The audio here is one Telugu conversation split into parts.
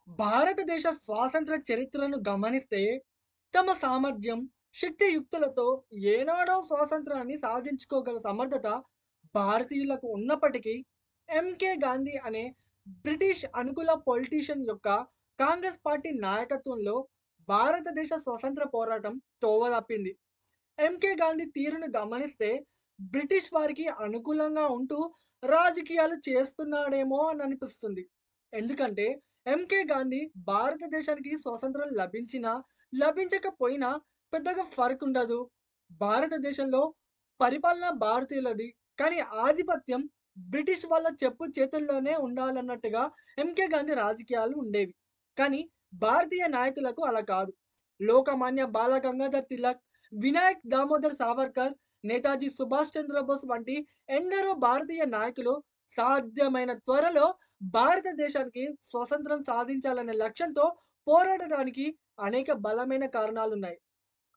భారతదేశ స్వాతంత్ర చరిత్రను గమనిస్తే, తమ సామర్థ్యం, శక్తియుక్తులతో ఏనాడో స్వాతంత్రాన్ని సాధించుకోగల సమర్థత భారతీయులకు ఉన్నప్పటికీ, ఎంకే గాంధీ అనే బ్రిటిష్ అనుకూల పొలిటీషియన్ యొక్క కాంగ్రెస్ పార్టీ నాయకత్వంలో భారతదేశ స్వతంత్ర పోరాటం తోవతప్పింది. ఎంకే గాంధీ తీరును గమనిస్తే, బ్రిటిష్ వారికి అనుకూలంగా ఉంటూ రాజకీయాలు చేస్తున్నాడేమో అని అనిపిస్తుంది. ఎందుకంటే ఎంకే గాంధీ భారతదేశానికి స్వాతంత్రం లభించినా, లభించకపోయినా పెద్దగా ఫరక్ ఉండదు. భారతదేశంలో పరిపాలన భారతీయులది. కానీ ఆధిపత్యం బ్రిటిష్ వాళ్ళ చెప్పు చేతుల్లోనే ఉండాలన్నట్టుగా ఎంకే గాంధీ రాజకీయాలు ఉండేవి. కానీ భారతీయ నాయకులకు అలా కాదు. లోకమాన్య బాల గంగాధర్ తిలక్, వినాయక్ దామోదర్ సావర్కర్, నేతాజీ సుభాష్ చంద్రబోస్ వంటి ఎందరో భారతీయ నాయకులు సాధ్యమైన త్వరలో భారతదేశానికి స్వతంత్రం సాధించాలనే లక్ష్యంతో పోరాడడానికి అనేక బలమైన కారణాలున్నాయి.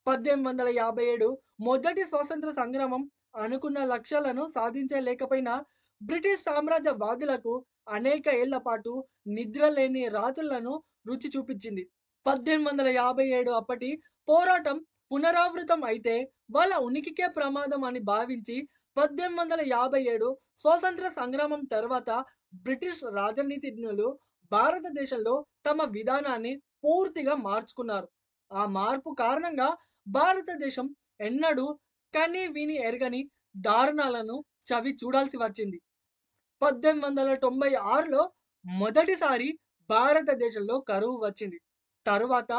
1857 మొదటి స్వాతంత్ర సంగ్రామం అనుకున్న లక్ష్యాలను సాధించలేకపోయినా బ్రిటిష్ సామ్రాజ్యవాదులకు అనేక ఏళ్ల పాటు నిద్రలేని రాత్రులను రుచి చూపించింది. 1857 అప్పటి పోరాటం పునరావృతం అయితే వాళ్ళ ఉనికికే ప్రమాదం అని భావించి 1857 స్వాతంత్ర సంగ్రామం తర్వాత బ్రిటిష్ రాజనీతిజ్ఞులు భారతదేశంలో తమ విధానాన్ని పూర్తిగా మార్చుకున్నారు. ఆ మార్పు కారణంగా భారతదేశం ఎన్నడూ కని విని ఎరగని దారుణాలను చవి చూడాల్సి వచ్చింది. 1896లో మొదటిసారి భారతదేశంలో కరువు వచ్చింది. తరువాత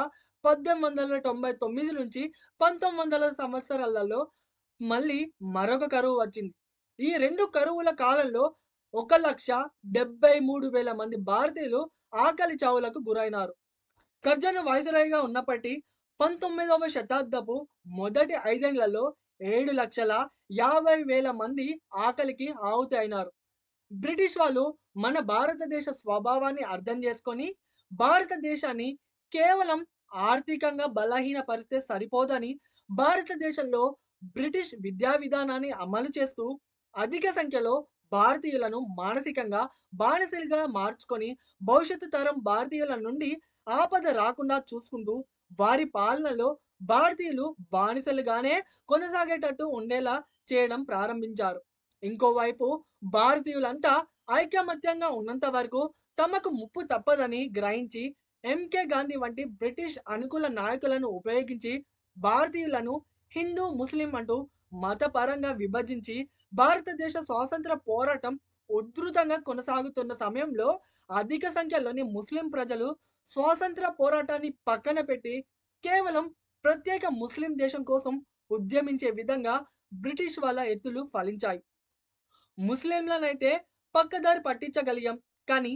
1899 నుంచి 1900 సంవత్సరాలలో మళ్ళీ మరొక కరువు వచ్చింది. ఈ 2 కరువుల కాలంలో 1,73,000 మంది భారతీయులు ఆకలి చావులకు గురైనారు. కర్జన్ వైస్రాయ్‌గా ఉన్నప్పటి 19వ శతాబ్దపు మొదటి 5 ఏళ్లలో 7,50,000 మంది ఆకలికి ఆహుతి అయినారు. బ్రిటిష్ వాళ్ళు మన భారతదేశ స్వభావాన్ని అర్థం చేసుకొని, భారతదేశాన్ని కేవలం ఆర్థికంగా బలహీనపరిస్తే సరిపోదని భారతదేశంలో బ్రిటిష్ విద్యా విధానాన్ని అమలు చేస్తూ అధిక సంఖ్యలో భారతీయులను మానసికంగా బానిసలుగా మార్చుకొని, భవిష్యత్తు తరం భారతీయుల నుండి ఆపద రాకుండా చూసుకుంటూ వారి పాలనలో భారతీయులు బానిసలుగానే కొనసాగేటట్టు ఉండేలా చేయడం ప్రారంభించారు. ఇంకోవైపు భారతీయులంతా ఐకమత్యంగా ఉన్నంత వరకు తమకు ముప్పు తప్పదని గ్రహించి ఎంకే గాంధీ వంటి బ్రిటిష్ అనుకూల నాయకులను ఉపయోగించి భారతీయులను హిందూ, ముస్లిం అంటూ మతపరంగా విభజించి భారతదేశ స్వాతంత్ర పోరాటం ఉధృతంగా కొనసాగుతున్న సమయంలో అధిక సంఖ్యలోని ముస్లిం ప్రజలు స్వాతంత్ర పోరాటాన్ని పక్కన పెట్టి కేవలం ప్రత్యేక ముస్లిం దేశం కోసం ఉద్యమించే విధంగా బ్రిటిష్ వాళ్ళ ఎత్తులు ఫలించాయి. ముస్లింలనైతే పక్కదారి పట్టించగలిగాం. కానీ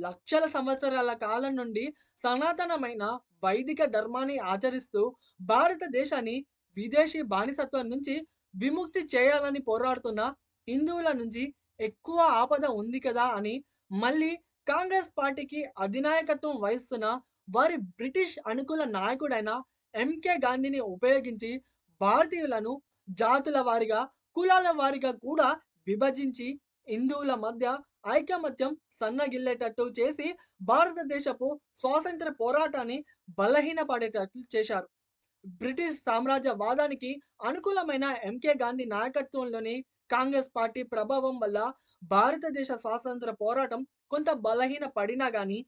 లక్షల సంవత్సరాల కాలం నుండి సనాతనమైన వైదిక ధర్మాన్ని ఆచరిస్తూ భారతదేశాన్ని విదేశీ బానిసత్వం నుంచి విముక్తి చేయాలని పోరాడుతున్న హిందువుల నుంచి ఎక్కువ ఆపద ఉంది కదా అని మళ్ళీ కాంగ్రెస్ పార్టీకి అధినాయకత్వం వహిస్తున్న వారి బ్రిటిష్ అనుకూల నాయకుడైన ఎంకే గాంధీని ఉపయోగించి భారతీయులను జాతుల వారిగా, కులాల వారిగా కూడా విభజించి హిందువుల మధ్య ఐకమత్యం సన్నగిల్లేటట్టు చేసి భారతదేశపు స్వాతంత్ర పోరాటాన్ని బలహీనపడేటట్లు చేశారు. బ్రిటిష్ సామ్రాజ్యవాదానికి అనుకూలమైన ఎంకే గాంధీ నాయకత్వంలోని కాంగ్రెస్ పార్టీ ప్రభావం వల్ల భారతదేశ స్వాతంత్ర పోరాటం కొంత బలహీన పడినా గానీ,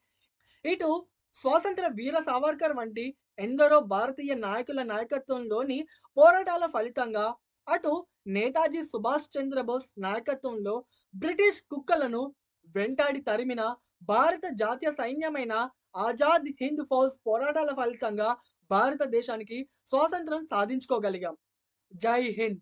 ఇటు స్వాతంత్ర వీర సావర్కర్ వంటి ఎందరో భారతీయ నాయకుల నాయకత్వంలోని పోరాటాల ఫలితంగా, అటు నేతాజీ సుభాష్ చంద్రబోస్ నాయకత్వంలో బ్రిటిష్ కుక్కలను వెంటాడి తరిమిన భారత జాతీయ సైన్యమైన ఆజాద్ హింద్ ఫౌజ్ పోరాటాల ఫలితంగా భారతదేశానికి స్వాతంత్రం సాధించుకోగలిగాం. జై హింద్.